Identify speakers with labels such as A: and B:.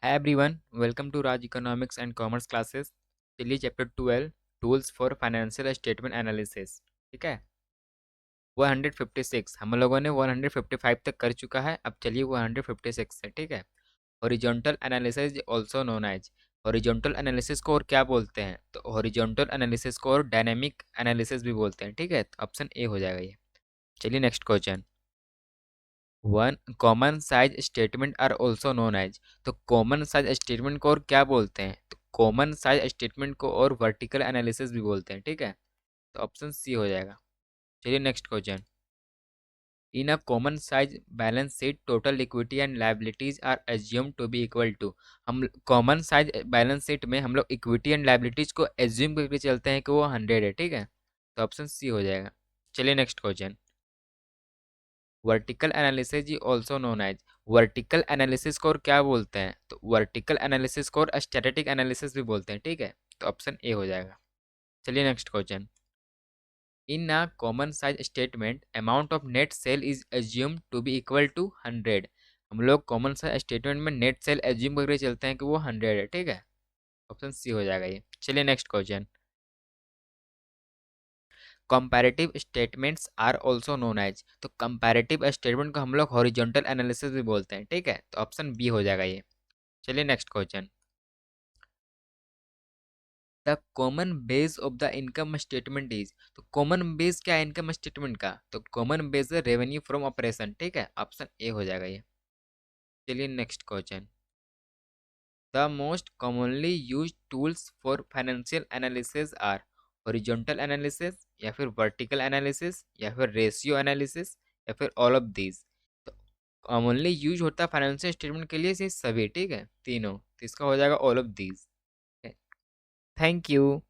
A: Hi everyone, welcome to Raj Economics and Commerce classes. चलिए chapter 12 tools for financial statement analysis. ठीक है, 156 हम लोगों ने 155 तक कर चुका है। अब चलिए 156 से। ठीक है, horizontal analysis also known as. Horizontal analysis को और क्या बोलते हैं? तो हॉरिजॉन्टल एनालिसिस को और डायनेमिक एनालिसिस भी बोलते हैं। ठीक है, तो ऑप्शन ए हो जाएगा ये। चलिए next question. One common size statement are also known as. तो कॉमन साइज स्टेटमेंट को और क्या बोलते हैं? तो कॉमन साइज स्टेटमेंट को और वर्टिकल एनालिसिस भी बोलते हैं। ठीक है, तो ऑप्शन सी हो जाएगा। चलिए next question. In a common size balance sheet total equity and liabilities are assume to be equal to. हम कॉमन साइज बैलेंस शीट में हम लोग इक्विटी एंड लाइबिलिटीज को एज्यूम करके चलते हैं कि वो 100 है। ठीक है, तो ऑप्शन सी हो जाएगा। चलिए नेक्स्ट क्वेश्चन। वर्टिकल एनालिसिस जी also known as. Vertical analysis को और क्या बोलते हैं? तो वर्टिकल एनालिसिस को और स्टैटिक एनालिसिस भी बोलते हैं। ठीक है, तो ऑप्शन ए हो जाएगा। चलिए next question. In a common size statement amount of net sale is assume to be equal to 100। हम लोग कॉमन साइज स्टेटमेंट में नेट सेल एज्यूम करके चलते हैं कि वो 100 है। ठीक है, ऑप्शन सी हो जाएगा ये। चलिए next question. Comparative statements are also known as. तो कंपैरेटिव स्टेटमेंट को हम लोग हॉरिजॉन्टल एनालिसिस भी बोलते हैं। ठीक है, तो ऑप्शन बी हो जाएगा ये। चलिए next question. The common base of the income statement is. तो कॉमन बेस क्या है इनकम स्टेटमेंट का? तो कॉमन बेस है रेवेन्यू फ्रॉम ऑपरेशन। ठीक है, ऑप्शन ए हो जाएगा ये। चलिए next question. The most commonly use tools for financial analysis are. Horizontal analysis या फिर वर्टिकल एनालिसिस या फिर रेशियो एनालिसिस या फिर ऑल ऑफ दीज। तो कॉमनली यूज होता है फाइनेंशियल स्टेटमेंट के लिए ये सभी। ठीक है, तीनों, तो इसका हो जाएगा all of these. Thank you.